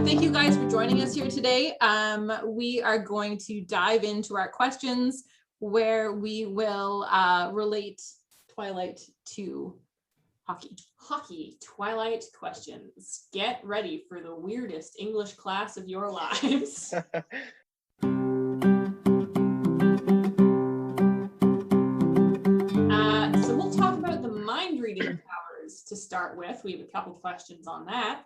Thank you guys for joining us here today. We are going to dive into our questions where we will relate Twilight to hockey. Hockey, Twilight questions. Get ready for the weirdest English class of your lives. So we'll talk about the mind reading powers to start with. We have a couple questions on that.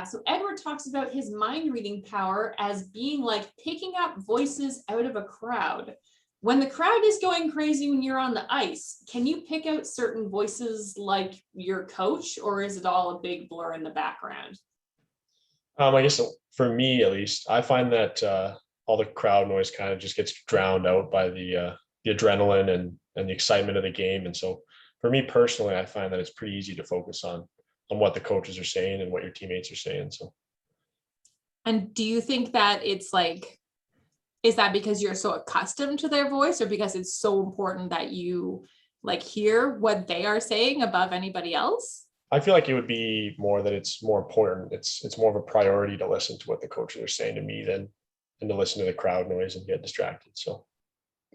So Edward talks about his mind reading power as being like picking up voices out of a crowd. When the crowd is going crazy when you're on the ice, can you pick out certain voices like your coach, or is it all a big blur in the background? I guess for me, at least, I find that all the crowd noise kind of just gets drowned out by the adrenaline and the excitement of the game. And so for me personally, I find that it's pretty easy to focus on what the coaches are saying and what your teammates are saying. So. And do you think that it's like, is that because you're so accustomed to their voice, or because it's so important that you like hear what they are saying above anybody else? I feel like it would be more that it's more important. It's more of a priority to listen to what the coaches are saying to me than to listen to the crowd noise and get distracted. So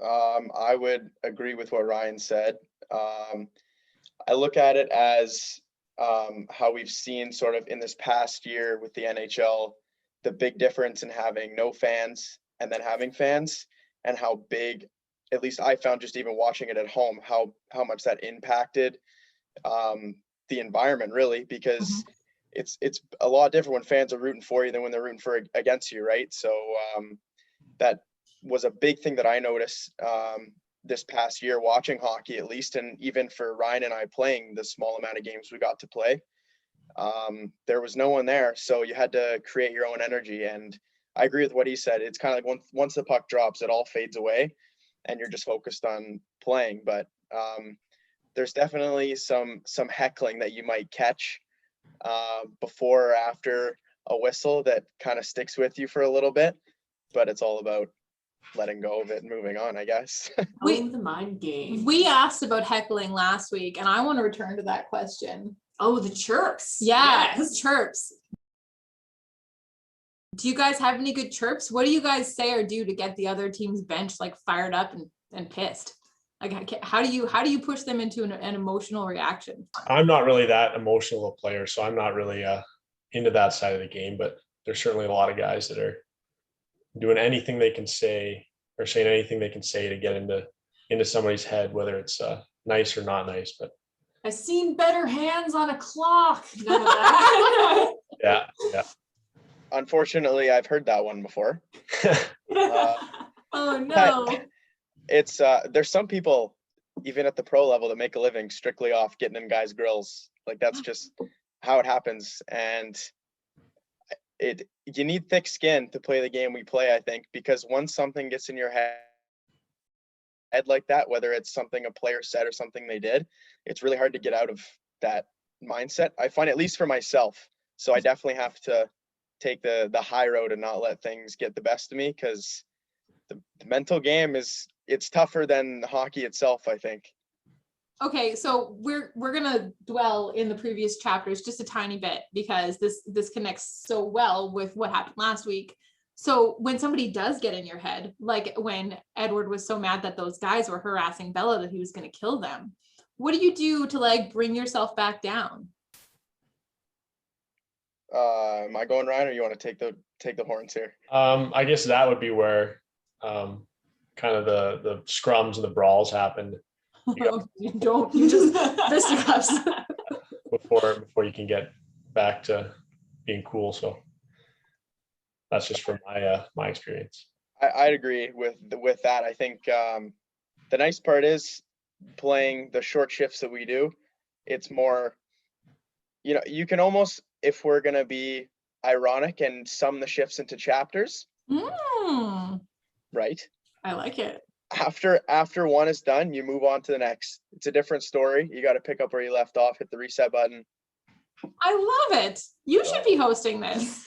I would agree with what Ryan said. I look at it as how we've seen sort of in this past year with the NHL, the big difference in having no fans and then having fans, and how big, at least I found just even watching it at home, how much that impacted the environment really, because it's a lot different when fans are rooting for you than when they're rooting against you, right? So that was a big thing that I noticed this past year watching hockey, at least, and even for Ryan and I playing the small amount of games we got to play. There was no one there, so you had to create your own energy. And I agree with what he said. It's kind of like once the puck drops, it all fades away and you're just focused on playing. But there's definitely some heckling that you might catch before or after a whistle that kind of sticks with you for a little bit, but it's all about letting go of it and moving on, I guess. The mind game. We asked about heckling last week, and I want to return to that question. Oh, the chirps. Yeah, Yes. chirps. Do you guys have any good chirps? What do you guys say or do to get the other team's bench like fired up and pissed? Like, how do you push them into an emotional reaction? I'm not really that emotional a player, so I'm not really into that side of the game. But there's certainly a lot of guys that are doing anything they can say or saying anything they can say to get into somebody's head, whether it's nice or not nice. But I've seen better hands on a clock. None of that. yeah. Unfortunately, I've heard that one before. Oh no. It's there's some people even at the pro level that make a living strictly off getting in guys' grills. Like that's just how it happens. And you need thick skin to play the game we play, I think, because once something gets in your head like that, whether it's something a player said or something they did, it's really hard to get out of that mindset. I find, at least for myself. So I definitely have to take the high road and not let things get the best of me, because the mental game it's tougher than hockey itself, I think. Okay, so we're gonna dwell in the previous chapters just a tiny bit, because this connects so well with what happened last week. So when somebody does get in your head, like when Edward was so mad that those guys were harassing Bella that he was going to kill them, what do you do to like bring yourself back down? Am I going, Ryan, or you want to take the horns here? I guess that would be where kind of the scrums and the brawls happened. You just fisticuffs before you can get back to being cool. So that's just from my experience. I'd agree with that. I think the nice part is playing the short shifts that we do. It's more, you can almost, if we're going to be ironic and sum the shifts into chapters, right? I like it. After one is done, you move on to the next. It's a different story. You got to pick up where you left off, hit the reset button. I love it. You should be hosting this.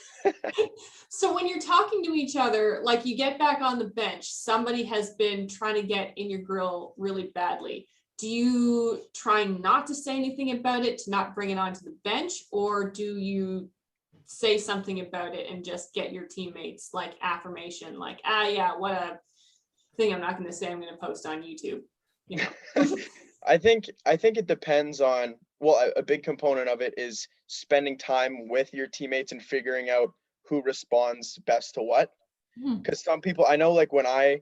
So when you're talking to each other, like you get back on the bench, somebody has been trying to get in your grill really badly. Do you try not to say anything about it, to not bring it onto the bench, or do you say something about it and just get your teammates like affirmation, like, yeah, what a thing I'm not going to say I'm going to post on YouTube, you know? I think it depends on, well, a big component of it is spending time with your teammates and figuring out who responds best to what. Because some people, I know, like when I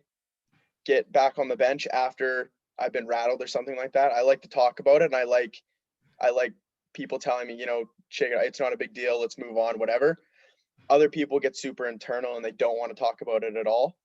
get back on the bench after I've been rattled or something like that, I like to talk about it, and I like people telling me, you know, check it out, it's not a big deal, let's move on, whatever. Other people get super internal and they don't want to talk about it at all.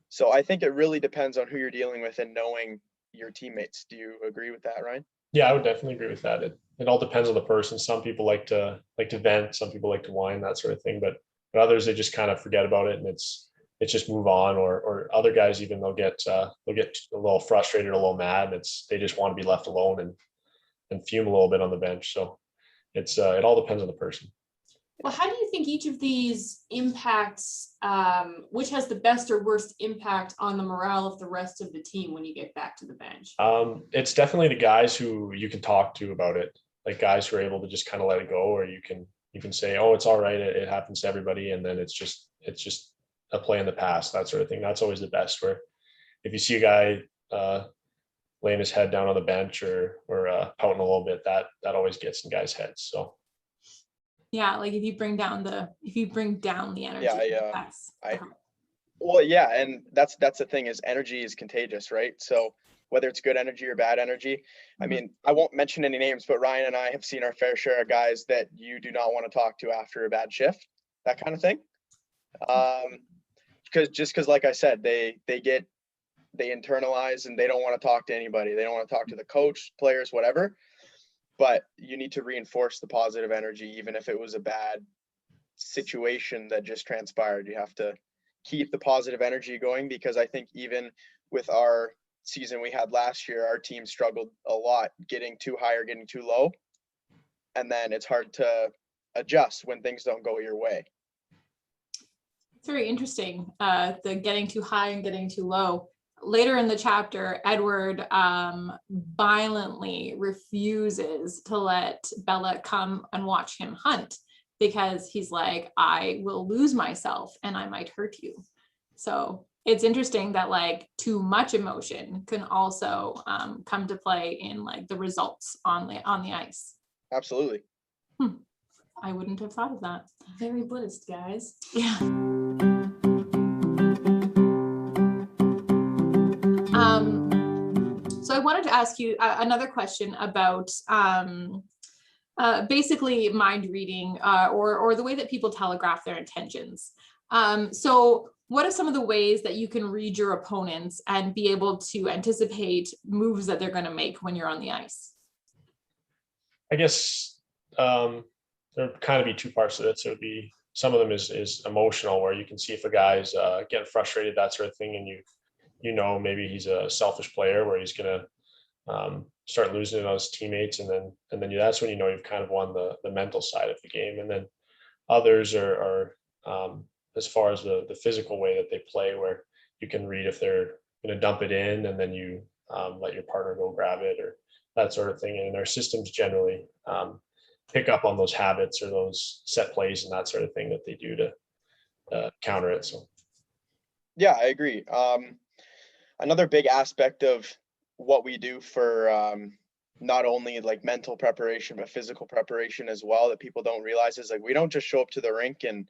So I think it really depends on who you're dealing with and knowing your teammates. Do you agree with that, Ryan? Yeah, I would definitely agree with that. It all depends on the person. Some people like to vent, some people like to whine, that sort of thing, but others, they just kind of forget about it and it's just move on. Or other guys, even they'll get a little frustrated, a little mad. They just want to be left alone and fume a little bit on the bench. So it all depends on the person. Well, how do you think each of these impacts, which has the best or worst impact on the morale of the rest of the team when you get back to the bench? It's definitely the guys who you can talk to about it, like guys who are able to just kind of let it go, or you can say, oh, it's all right, it happens to everybody, and then it's just a play in the past, that sort of thing. That's always the best, where if you see a guy laying his head down on the bench or pouting a little bit, that always gets in guys' heads. So yeah, like if you bring down the energy. Well, yeah, and that's the thing, is energy is contagious, right? So whether it's good energy or bad energy, I mean, I won't mention any names, but Ryan and I have seen our fair share of guys that you do not want to talk to after a bad shift, that kind of thing. Because like I said, they internalize and they don't want to talk to anybody. They don't want to talk to the coach, players, whatever. But you need to reinforce the positive energy, even if it was a bad situation that just transpired. You have to keep the positive energy going, because I think even with our season we had last year, our team struggled a lot getting too high or getting too low. And then it's hard to adjust when things don't go your way. It's very interesting, the getting too high and getting too low. Later in the chapter, Edward violently refuses to let Bella come and watch him hunt, because he's like, I will lose myself and I might hurt you. So it's interesting that like too much emotion can also come to play in like the results on the ice. Absolutely. I wouldn't have thought of that. Very Buddhist, guys. Yeah. So I wanted to ask you another question about basically mind reading or the way that people telegraph their intentions. So what are some of the ways that you can read your opponents and be able to anticipate moves that they're going to make when you're on the ice? I guess there'd kind of be two parts to it. So it'd be, some of them is emotional, where you can see if a guy's getting frustrated, that sort of thing, and you know maybe he's a selfish player where he's gonna start losing it on his teammates, and then that's when you know you've kind of won the mental side of the game. And then others are as far as the physical way that they play, where you can read if they're going to dump it in and then you let your partner go grab it, or that sort of thing. And our systems generally pick up on those habits or those set plays and that sort of thing that they do to counter it. So yeah, I agree. Another big aspect of what we do for not only like mental preparation but physical preparation as well, that people don't realize, is like we don't just show up to the rink and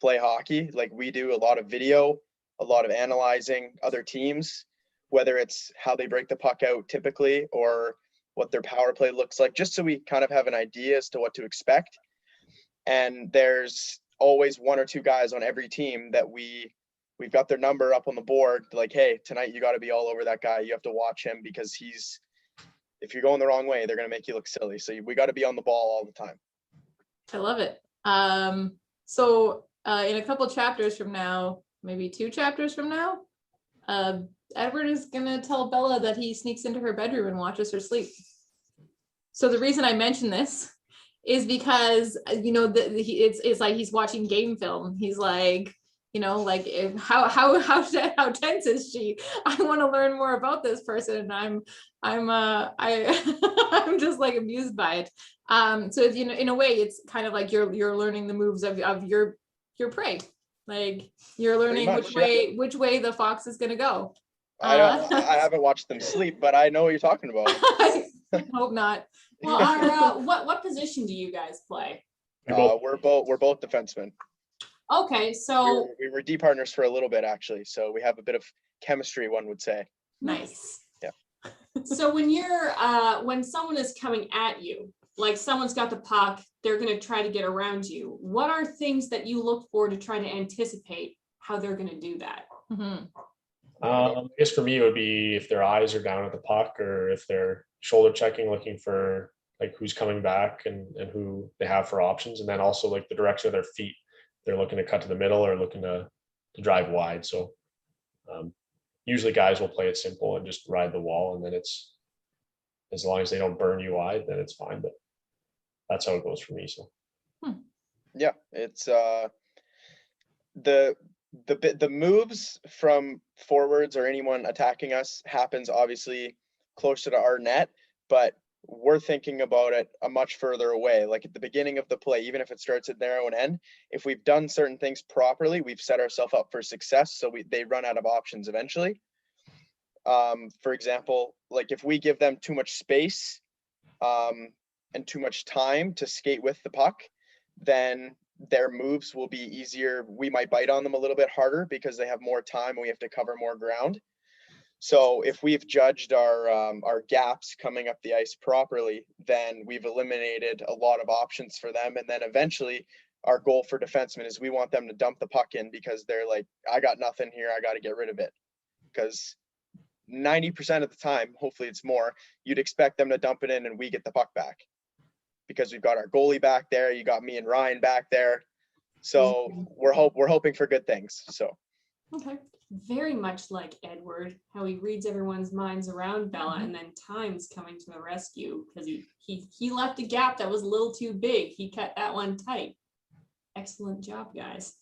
play hockey. Like we do a lot of video, a lot of analyzing other teams, whether it's how they break the puck out typically or what their power play looks like, just so we kind of have an idea as to what to expect. And there's always one or two guys on every team that we've got their number up on the board, like, hey, tonight you got to be all over that guy. You have to watch him, because if you're going the wrong way, they're going to make you look silly. So we got to be on the ball all the time. I love it. So in a couple chapters from now, maybe 2 chapters from now, Edward is going to tell Bella that he sneaks into her bedroom and watches her sleep. So the reason I mention this is because, you know, it's like he's watching game film. He's like, you know, like how tense is she? I want to learn more about this person. I I'm just like amused by it. So if, you know, in a way, it's kind of like you're learning the moves of your prey. Like you're learning much, which way the fox is gonna go. I haven't watched them sleep, but I know what you're talking about. I hope not. Well, what position do you guys play? We're both defensemen. Okay, so We were D partners for a little bit actually, so we have a bit of chemistry, one would say. Nice. Yeah. so when someone is coming at you, like someone's got the puck, they're going to try to get around you. What are things that you look for to try to anticipate how they're going to do that? Mm-hmm. I guess for me, it would be if their eyes are down at the puck or if they're shoulder checking, looking for like who's coming back and who they have for options. And then also like the direction of their feet. They're looking to cut to the middle or looking to drive wide. So usually guys will play it simple and just ride the wall. And then it's, as long as they don't burn you wide, then it's fine. But that's how it goes for me. So Yeah, it's the moves from forwards or anyone attacking us happens obviously closer to our net, but we're thinking about it a much further away. Like at the beginning of the play, even if it starts at their own end, if we've done certain things properly, we've set ourselves up for success. So they run out of options eventually. For example, like if we give them too much space and too much time to skate with the puck, then their moves will be easier. We might bite on them a little bit harder because they have more time and we have to cover more ground. So if we've judged our gaps coming up the ice properly, then we've eliminated a lot of options for them. And then eventually our goal for defensemen is we want them to dump the puck in because they're like, I got nothing here. I got to get rid of it. Because 90% of the time, hopefully it's more, you'd expect them to dump it in and we get the puck back. Because we've got our goalie back there. You got me and Ryan back there. So we're hoping for good things. So. Okay. Very much like Edward, how he reads everyone's minds around Bella, and then Time's coming to the rescue because he left a gap that was a little too big. He cut that one tight. Excellent job, guys.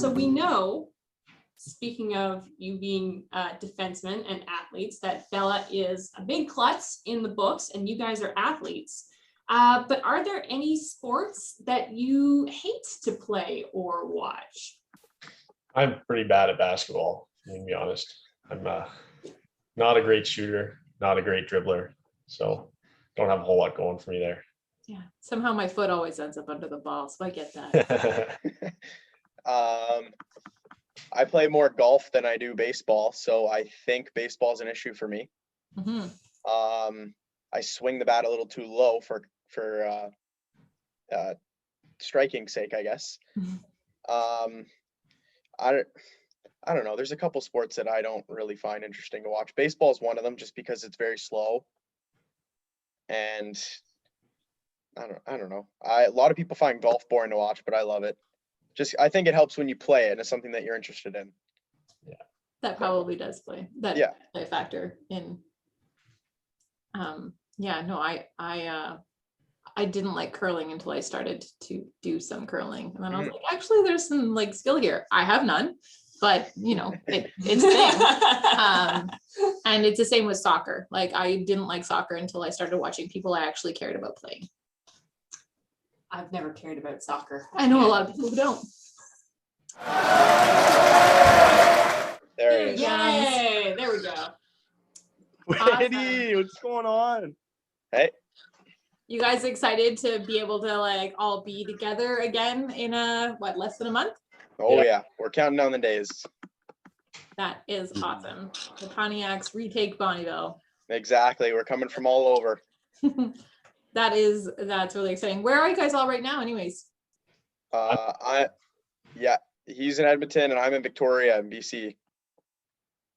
So we know, speaking of you being defensemen and athletes, that Bella is a big klutz in the books, and you guys are athletes. But are there any sports that you hate to play or watch? I'm pretty bad at basketball, to be honest. I'm not a great shooter, not a great dribbler. So don't have a whole lot going for me there. Yeah. Somehow my foot always ends up under the ball, so I get that. I play more golf than I do baseball, so I think baseball is an issue for me. Mm-hmm. I swing the bat a little too low for striking sake, I guess. I don't know. There's a couple sports that I don't really find interesting to watch. Baseball is one of them, just because it's very slow. And I don't know. A lot of people find golf boring to watch, but I love it. I think it helps when you play it and it's something that you're interested in. Yeah, that probably does play a factor in. Yeah, no, I didn't like curling until I started to do some curling, and then I was like, actually, there's some like skill here. I have none, but you know, it's a thing. And it's the same with soccer. Like I didn't like soccer until I started watching people I actually cared about playing. I've never cared about soccer. I know a lot of people who don't. There it is. Yay! There we go. Witty, what's going on? Hey. You guys excited to be able to like all be together again in less than a month? Oh yeah, we're counting down the days. That is awesome. The Pontiacs retake Bonnyville. Exactly. We're coming from all over. That's really exciting. Where are you guys all right now anyways? He's in Edmonton and I'm in Victoria in BC.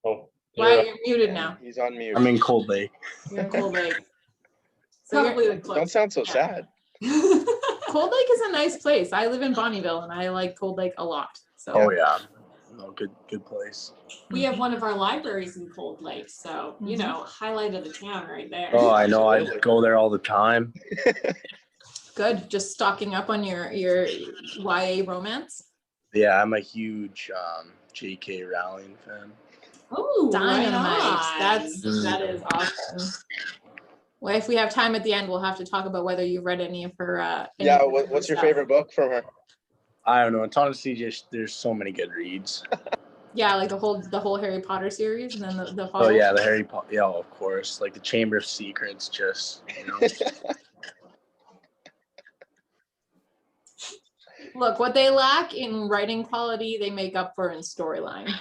Oh, Why you're muted now? He's on mute. I'm in Cold Lake. You're in Cold Lake. So Probably the close. Don't sound so sad. Cold Lake is a nice place. I live in Bonnyville and I like Cold Lake a lot. So Oh yeah, no, good place. We have one of our libraries in Cold Lake, so you know, highlight of the town right there. Oh, I know. I go there all the time. good. Just stocking up on your YA romance. Yeah, I'm a huge J.K. Rowling fan. Oh, Dynamite. Right That is awesome. Well, if we have time at the end, we'll have to talk about whether you've read any of her. Yeah, what's your favorite book from her? I don't know. It's honestly just there's so many good reads. Yeah, like the whole Harry Potter series, and then the Oh yeah, the Harry Potter. Yeah, of course. Like the Chamber of Secrets, just Look, what they lack in writing quality, they make up for in storyline.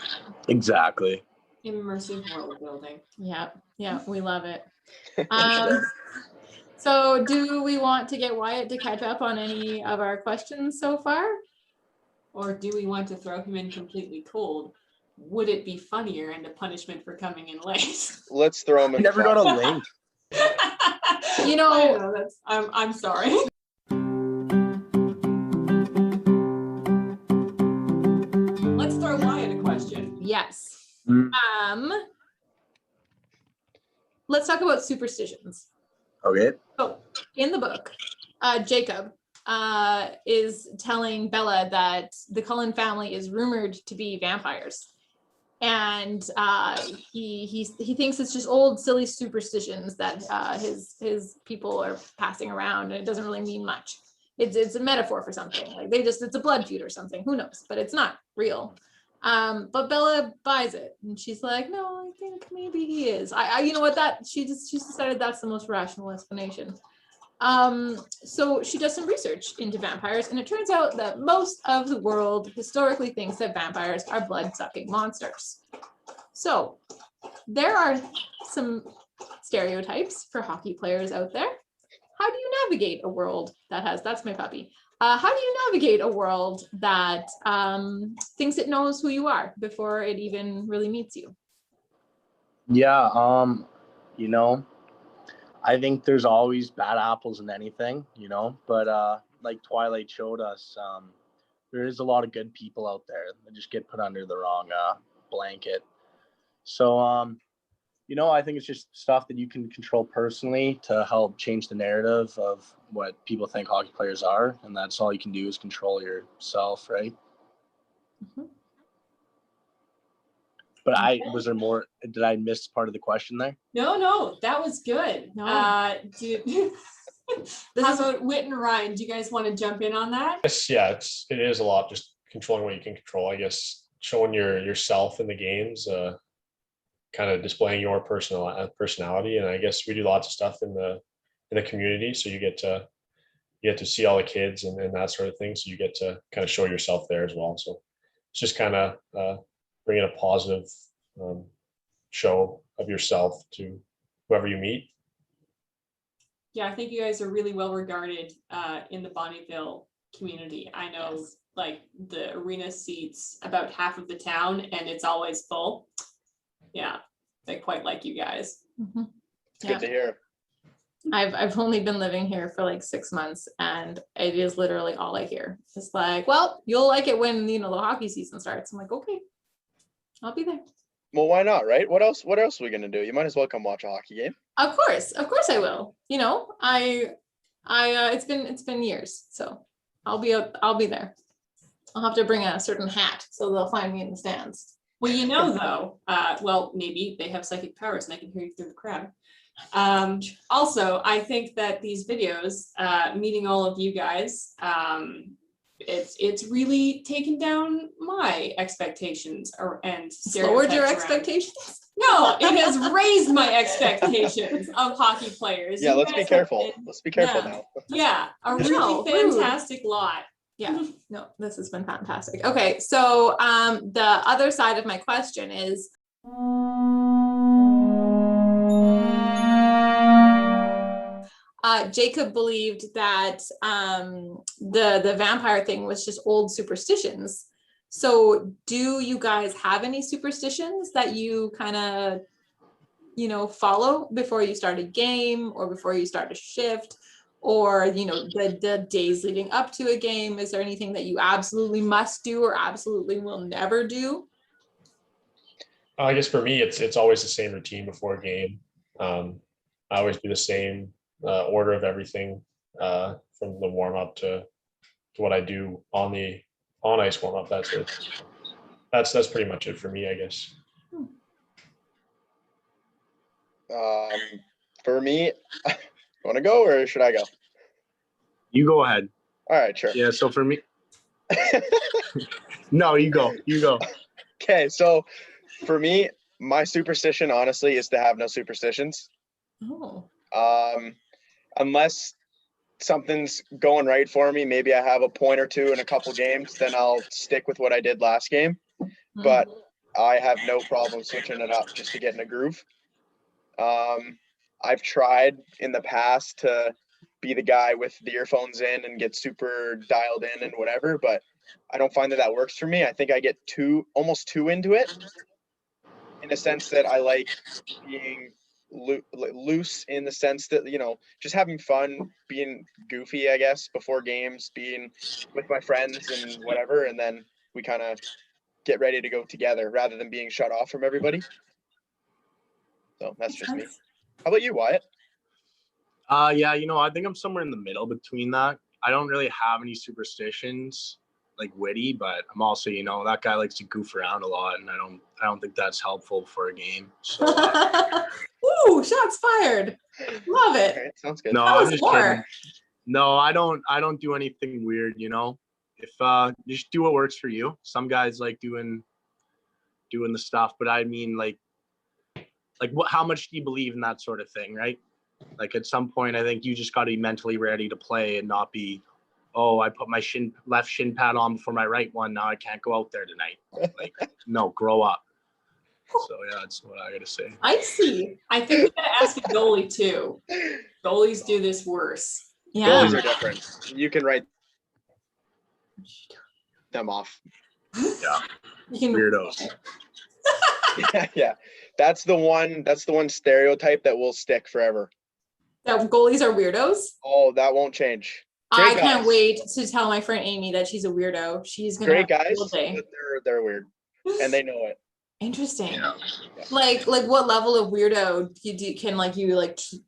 Exactly. Immersive world building. Yeah, we love it. So do we want to get Wyatt to catch up on any of our questions so far? Or do we want to throw him in completely cold? Would it be funnier and a punishment for coming in late? Let's throw him I in. never got a link. You know, I know that's. I'm sorry. Let's throw Wyatt a question. yes. Mm. Let's talk about superstitions. Okay. So in the book, Jacob is telling Bella that the Cullen family is rumored to be vampires. And he thinks it's just old silly superstitions that his people are passing around, and it doesn't really mean much. It's a metaphor for something. Like it's a blood feud or something. Who knows? But it's not real. But Bella buys it, and she's like, "No, I think maybe he is." I you know what, that she's decided that's the most rational explanation. So she does some research into vampires, and it turns out that most of the world historically thinks that vampires are blood-sucking monsters. So there are some stereotypes for hockey players out there. How do you navigate a world that has, that's my puppy. How do you navigate a world that thinks it knows who you are before it even really meets you? Yeah, you know, I think there's always bad apples in anything, but like Twilight showed us, there is a lot of good people out there that just get put under the wrong blanket. So, I think it's just stuff that you can control personally to help change the narrative of what people think hockey players are. And that's all you can do is control yourself, right? Mm-hmm. But did I miss part of the question there? No, that was good. No. How about Witt and Ryan? Do you guys want to jump in on that? Yeah, it is a lot just controlling what you can control. I guess showing yourself in the games, kind of displaying your personality, and I guess we do lots of stuff in the community, so you get to see all the kids and that sort of thing. So you get to kind of show yourself there as well. So it's just kind of bringing a positive show of yourself to whoever you meet. Yeah, I think you guys are really well regarded in the Bonnyville community. I know, Yes. like the arena seats about half of the town, and it's always full. Yeah, they quite like you guys. Mm-hmm. It's good to hear. I've only been living here for like 6 months, and it is literally all I hear. It's like, well, you'll like it when the hockey season starts. I'm like, okay, I'll be there. Well, why not, right? What else are we gonna do? You might as well come watch a hockey game. Of course I will. It's been years, so I'll be there. I'll have to bring a certain hat so they'll find me in the stands. Well, though, maybe they have psychic powers and I can hear you through the crowd. Also, I think that these videos, meeting all of you guys, it's really taken down my expectations and Lowered your stereotypes around. expectations? No, it has raised my expectations of hockey players. Yeah, You let's be guys have careful. been- Let's be careful yeah. now. Yeah, a No, really rude. fantastic lot. Yeah, no, this has been fantastic. Okay, so the other side of my question is, Jacob believed that the vampire thing was just old superstitions. So do you guys have any superstitions that you kind of, follow before you start a game or before you start a shift? Or, the days leading up to a game? Is there anything that you absolutely must do or absolutely will never do? I guess for me, it's always the same routine before a game. I always do the same order of everything, from the warm up to what I do on ice warm up. That's it. that's pretty much it for me, I guess. For me, want to go or should I go? You go ahead. All right, sure. Yeah. So for me, no, you go. Okay, so for me, my superstition, honestly, is to have no superstitions. Oh. Unless something's going right for me, maybe I have a point or two in a couple games, then I'll stick with what I did last game. But I have no problem switching it up just to get in a groove. I've tried in the past to be the guy with the earphones in and get super dialed in and whatever, but I don't find that works for me. I think I get almost too into it, in a sense that I like being loose in the sense that, just having fun, being goofy, I guess, before games, being with my friends and whatever, and then we kind of get ready to go together rather than being shut off from everybody. So that's just me. How about you, Wyatt? Yeah, I think I'm somewhere in the middle between that. I don't really have any superstitions like witty, but I'm also, that guy likes to goof around a lot, and I don't think that's helpful for a game. So ooh, shots fired. Love it. Okay, sounds good. no, I'm just kidding. No, I don't do anything weird, If just do what works for you. Some guys like doing the stuff, but I mean like how much do you believe in that sort of thing, right? Like at some point, I think you just got to be mentally ready to play and not be, oh, I put my left shin pad on before my right one. Now I can't go out there tonight. Like, no, grow up. So yeah, that's what I got to say. I see. I think we got to ask a goalie too. Goalies do this worse. Yeah. Goalies are different. You can write them off. Yeah. You can, Weirdos. Yeah. That's the one stereotype that will stick forever. that goalies are weirdos. Oh, that won't change. I Great can't guys. wait to tell my friend Amy that she's a weirdo. She's gonna Great have a guys, field day. but they're weird, and they know it. Interesting. Yeah. Like what level of weirdo can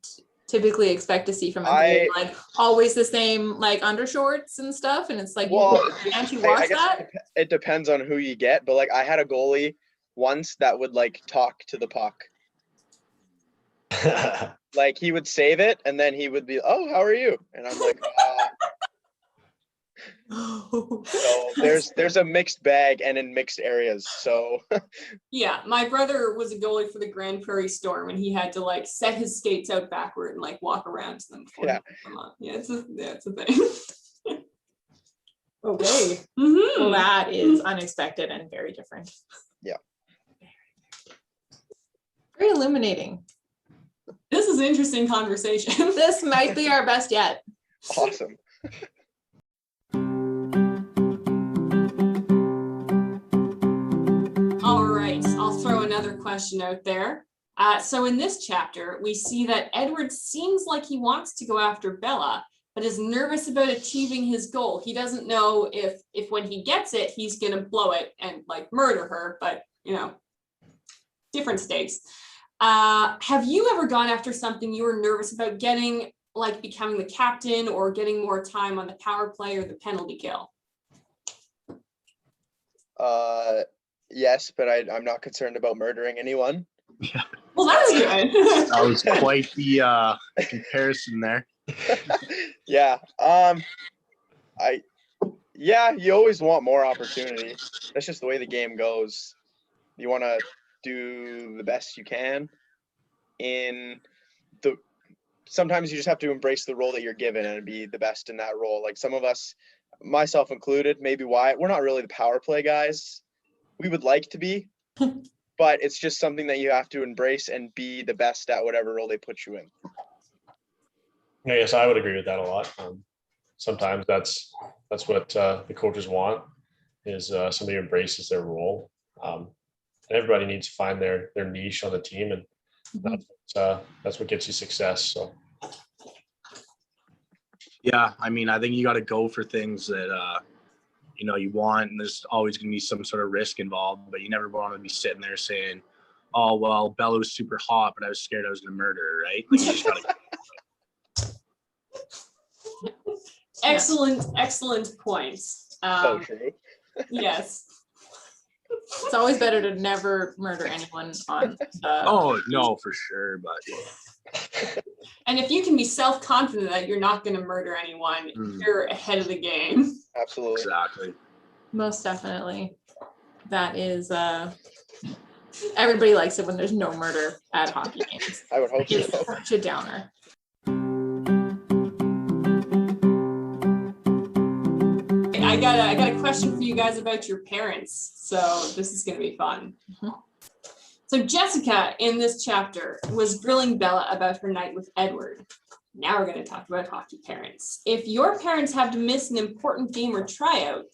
typically expect to see from a goalie? Like always the same like undershorts and stuff, and it's like, Well, can't you I watch guess that? it depends on who you get, but like I had a goalie once that would like talk to the puck. Like he would save it, and then he would be, "Oh, how are you?" And I'm like, So there's a mixed bag and in mixed areas. So Yeah, my brother was a goalie for the Grand Prairie Storm, and he had to like set his skates out backward and like walk around to them before he put them on. Yeah, it's a thing. Okay. Mhm. Well, that is unexpected and very different. Yeah. Very illuminating. This is an interesting conversation. This might be our best yet. awesome. All right, I'll throw another question out there. So in this chapter, we see that Edward seems like he wants to go after Bella, but is nervous about achieving his goal. He doesn't know if when he gets it, he's gonna blow it and like murder her, but different stakes. Have you ever gone after something you were nervous about getting, like becoming the captain or getting more time on the power play or the penalty kill? Yes, but I'm not concerned about murdering anyone. Yeah. Well, that's good. That was quite the comparison there. Yeah. You always want more opportunity. That's just the way the game goes. You want to do the best you can. Sometimes you just have to embrace the role that you're given and be the best in that role. Like some of us, myself included, maybe Wyatt, we're not really the power play guys. We would like to be, but it's just something that you have to embrace and be the best at whatever role they put you in. Yes, I would agree with that a lot. Sometimes that's what the coaches want, is somebody who embraces their role. And everybody needs to find their niche on the team, and that's what gets you success. So Yeah, I mean, I think you got to go for things that you want, and there's always going to be some sort of risk involved, but you never want to be sitting there saying, oh, well, Bella was super hot, but I was scared I was going to murder her, right? Like, you just gotta... Excellent points. So true. Yes. It's always better to never murder anyone on the... Oh, no, for sure. But And if you can be self-confident that you're not going to murder anyone, you're ahead of the game. Absolutely. exactly. Most definitely. That is, everybody likes it when there's no murder at hockey games. I would hope It's so. such a downer. I got a question for you guys about your parents. So this is going to be fun. Mhm. So Jessica in this chapter was grilling Bella about her night with Edward. Now we're going to talk about hockey parents. If your parents have to miss an important game or tryout,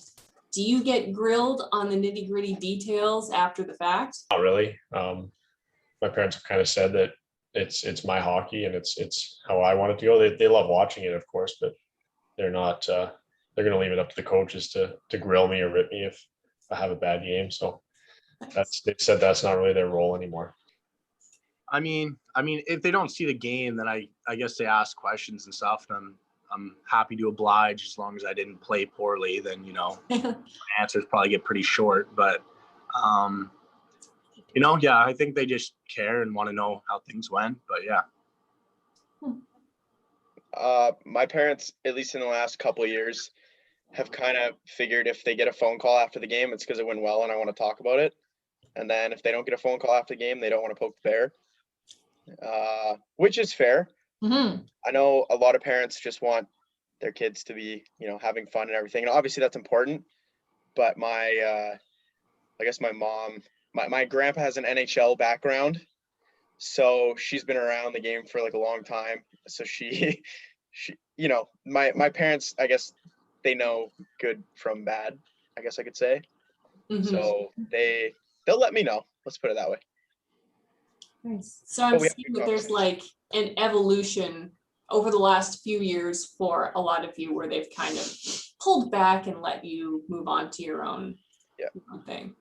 do you get grilled on the nitty-gritty details after the fact? Not really. My parents have kind of said that it's my hockey and it's how I want it to go. They love watching it, of course, but they're not. They're going to leave it up to the coaches to grill me or rip me if I have a bad game. So they've said that's not really their role anymore. I mean, if they don't see the game, then I guess they ask questions and stuff, and I'm happy to oblige as long as I didn't play poorly. Then my answers probably get pretty short. But yeah, I think they just care and want to know how things went. But yeah. My parents, at least in the last couple of years, have kind of figured if they get a phone call after the game, it's because it went well and I want to talk about it. And then if they don't get a phone call after the game, they don't want to poke the bear, which is fair. Mm-hmm. I know a lot of parents just want their kids to be, having fun and everything. And obviously that's important. But I guess my mom, my grandpa has an NHL background. So she's been around the game for like a long time. So she my parents, I guess they know good from bad, I guess I could say. Mhm. So they'll let me know. Let's put it that way. Nice. So I'm But we have seeing good that there's like an evolution over the last few years for a lot of you where they've kind of pulled back and let you move on to your own, your own thing.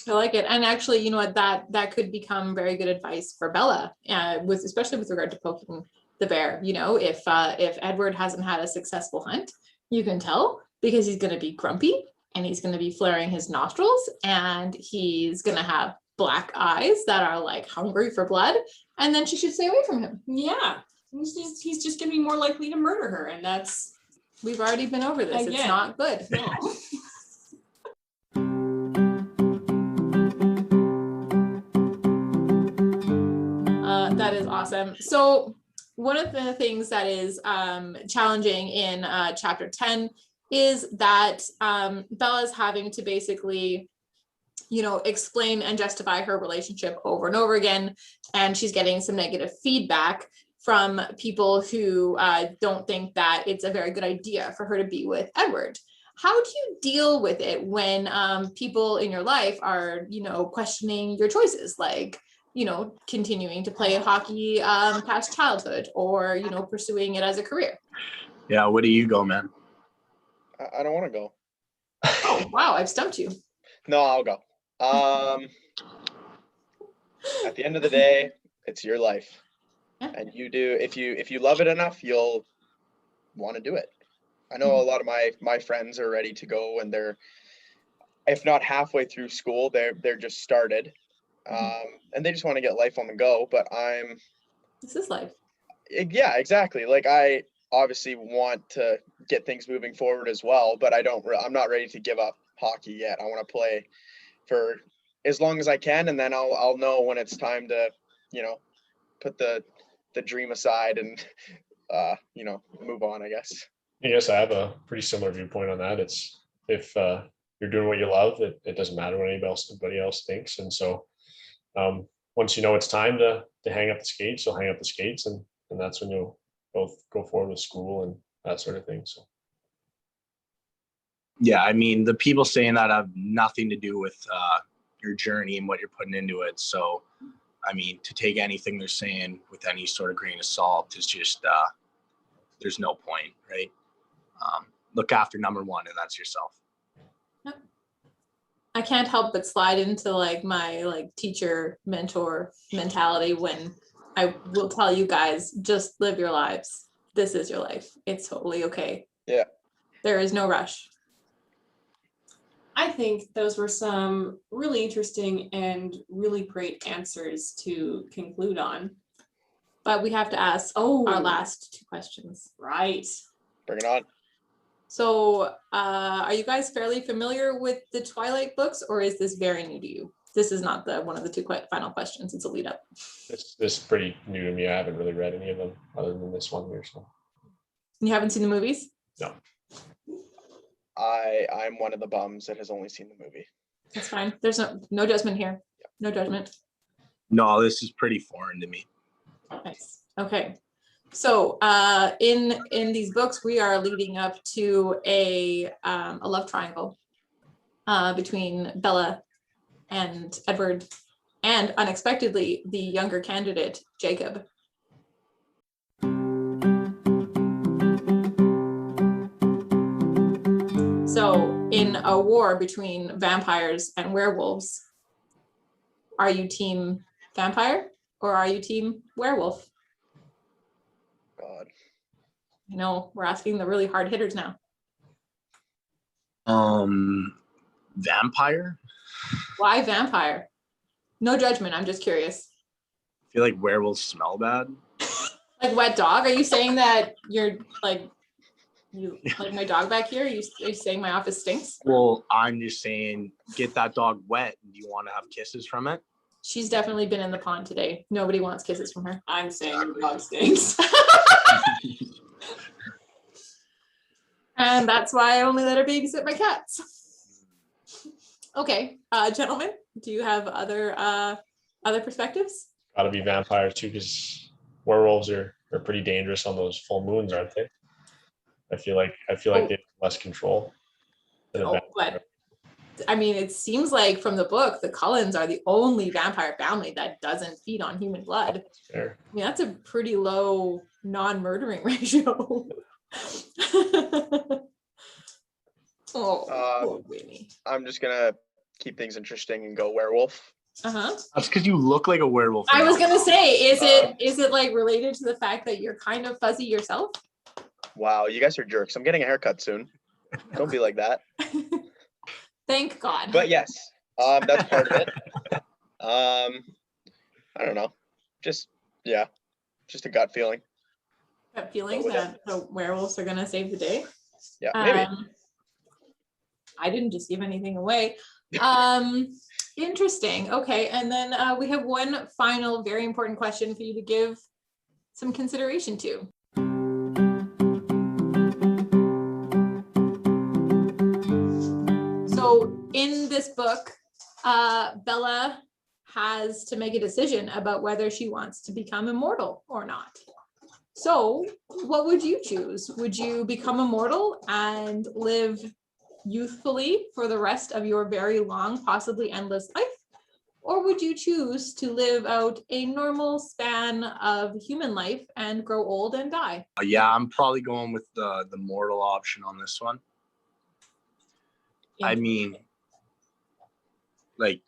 I like it. And actually, you know what, that could become very good advice for Bella, especially with regard to poking the bear. If Edward hasn't had a successful hunt, you can tell because he's going to be grumpy and he's going to be flaring his nostrils and he's going to have black eyes that are like hungry for blood. And then she should stay away from him. Yeah. He's just going to be more likely to murder her. And We've already been over this. Again. It's not good. no. That is awesome. So one of the things that is challenging in chapter 10 is that Bella's having to basically, explain and justify her relationship over and over again. And she's getting some negative feedback from people who don't think that it's a very good idea for her to be with Edward. How do you deal with it when people in your life are, questioning your choices? Like, continuing to play hockey past childhood or, pursuing it as a career. Yeah. Where do you go, man? I don't want to go. Oh, wow. I've stumped you. No, I'll go. At the end of the day, it's your life. Yeah. And you do, if you love it enough, you'll want to do it. I know a lot of my friends are ready to go and they're, if not halfway through school, they're just started. And they just want to get life on the go, but This is life. yeah, exactly. Like I obviously want to get things moving forward as well, but I'm not ready to give up hockey yet. I want to play for as long as I can. And then I'll know when it's time to, put the dream aside and, move on, I guess. Yes, I have a pretty similar viewpoint on that. It's if you're doing what you love, it doesn't matter what anybody else thinks. And so once it's time to hang up the skates, you'll hang up the skates, and that's when you'll both go forward with school and that sort of thing. So Yeah, I mean, the people saying that have nothing to do with your journey and what you're putting into it. So, I mean, to take anything they're saying with any sort of grain of salt is just, there's no point, right? Look after number one, and that's yourself. I can't help but slide into my teacher mentor mentality when I will tell you guys, just live your lives. This is your life. It's totally okay. Yeah. There is no rush. I think those were some really interesting and really great answers to conclude on. But we have to ask our last 2 questions. Right. Bring it on. So are you guys fairly familiar with the Twilight books, or is this very new to you? This is not one of the 2 final questions. It's a lead up. This is pretty new to me. I haven't really read any of them other than this one here. So You haven't seen the movies? no. I'm one of the bums that has only seen the movie. That's fine. There's no judgment here. No judgment. No, this is pretty foreign to me. Nice. Okay. So in these books, we are leading up to a love triangle between Bella and Edward, and unexpectedly the younger candidate, Jacob. So in a war between vampires and werewolves, are you team vampire or are you team werewolf? God. I know we're asking the really hard hitters now. Vampire? Why vampire? No judgment. I'm just curious. I feel like werewolves smell bad. Like wet dog? Are you saying that you're like, you like my dog back here? Are you saying my office stinks? Well, I'm just saying, get that dog wet. Do you want to have kisses from it? She's definitely been in the pond today. Nobody wants kisses from her. I'm saying the dog stinks. And that's why I only let her babysit my cats. Okay, gentlemen, do you have other perspectives? Gotta be vampires too, because werewolves are pretty dangerous on those full moons, aren't they? I feel like they have less control than a vampire. But I mean, it seems like from the book, the Cullens are the only vampire family that doesn't feed on human blood. That's fair. I mean, that's a pretty low non-murdering ratio. Poor Winnie. I'm just gonna keep things interesting and go werewolf. Uh-huh. That's because you look like a werewolf. I was gonna say, is it like related to the fact that you're kind of fuzzy yourself? Wow, you guys are jerks. I'm getting a haircut soon. Don't be like that. Thank God. But yes, that's part of it. I don't know. Just a gut feeling. That feeling that the werewolves are gonna save the day. Yeah, maybe. I didn't just give anything away. Interesting. Okay, and then we have one final very important question for you to give some consideration to. So in this book, Bella has to make a decision about whether she wants to become immortal or not. So what would you choose? Would you become immortal and live youthfully for the rest of your very long, possibly endless life? Or would you choose to live out a normal span of human life and grow old and die? Yeah, I'm probably going with the mortal option on this one. I mean, like,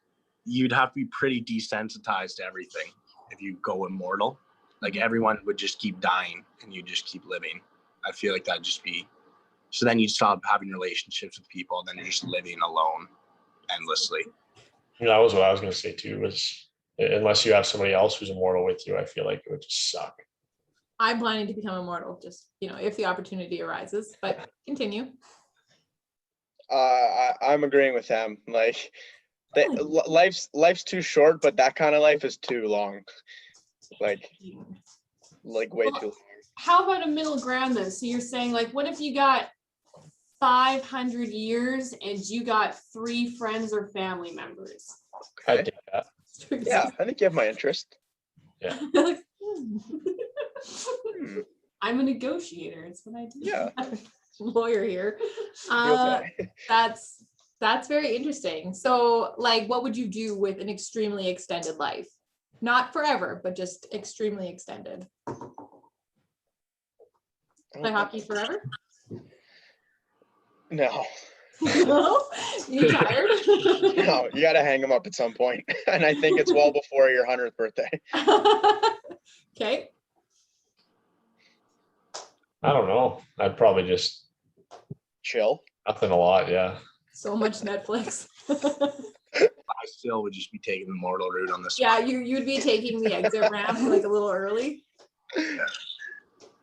you'd have to be pretty desensitized to everything if you go immortal. Like, everyone would just keep dying and you just keep living. I feel like that'd just be, so then you'd stop having relationships with people, then you're just living alone endlessly. Yeah, that was what I was going to say too, was unless you have somebody else who's immortal with you, I feel like it would just suck. I'm planning to become immortal, just, if the opportunity arises, but continue. I'm agreeing with them. Like, life's too short, but that kind of life is too long. Like way too long. How about a middle ground then? So you're saying, like, what if you got 500 years and you got 3 friends or family members? I think that. Yeah, I think you have my interest. Yeah. I'm a negotiator. It's what I do. Yeah. Lawyer here. Okay. That's very interesting. So, like, what would you do with an extremely extended life? Not forever, but just extremely extended. Play hockey forever? No. No? You tired? No, you got to hang them up at some point. And I think it's well before your 100th birthday. Okay. I don't know. I'd probably just Chill. nothing a lot. Yeah. So much Netflix. I still would just be taking the Immortal route on this. Yeah, you'd be taking the exit ramp like a little early.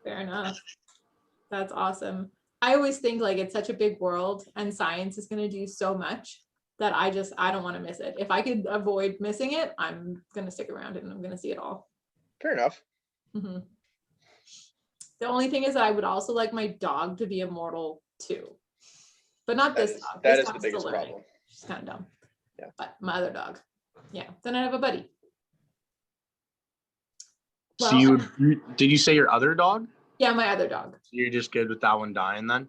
Fair enough. That's awesome. I always think like it's such a big world and science is going to do so much that I don't want to miss it. If I could avoid missing it, I'm going to stick around and I'm going to see it all. Fair enough. Mm-hmm. The only thing is that I would also like my dog to be immortal too, but not this dog. That This is the dog's biggest still learning. problem. She's kind of dumb. Yeah. But my other dog. Yeah. Then I have a buddy. So did you say your other dog? Yeah, my other dog. So you're just good with that one dying then?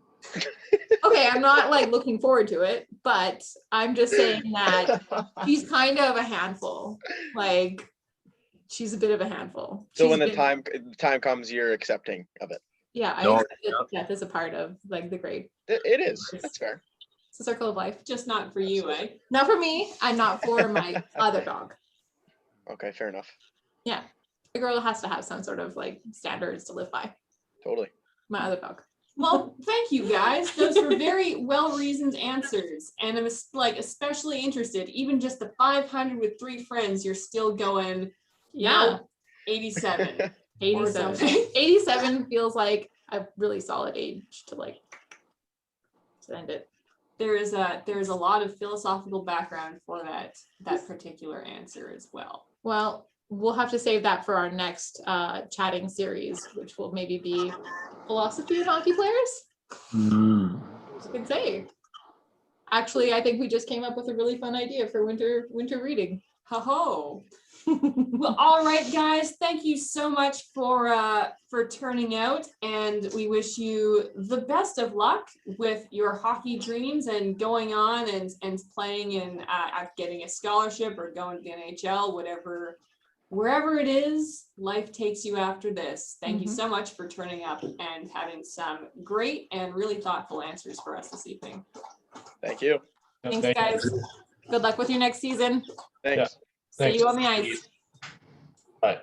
Okay, I'm not like looking forward to it, but I'm just saying that she's kind of a handful. Like she's a bit of a handful. So when the time comes, you're accepting of it. Yeah, I accept that death is a part of like the great. It is. That's fair. It's a circle of life. Just not for you, eh? Not for me, and not for my other dog. Okay, fair enough. Yeah, the girl has to have some sort of like standards to live by. Totally. My other dog. Well, thank you guys. Those were very well-reasoned answers. And I'm like especially interested, even just the 500 with 3 friends, you're still going, Yeah. 87. 87. something. 87 feels like a really solid age to like to end it. There is a lot of philosophical background for that particular answer as well. Well, we'll have to save that for our next chatting series, which will maybe be philosophy of hockey players. Mm. I can say. Actually, I think we just came up with a really fun idea for winter reading. Ho ho. Well, all right, guys. Thank you so much for turning out, and we wish you the best of luck with your hockey dreams and going on and playing and getting a scholarship or going to the NHL, wherever it is, life takes you after this. Thank you so much for turning up and having some great and really thoughtful answers for us this evening. Thank you. Thanks, guys. Good luck with your next season. Thanks. See you on the ice. Bye.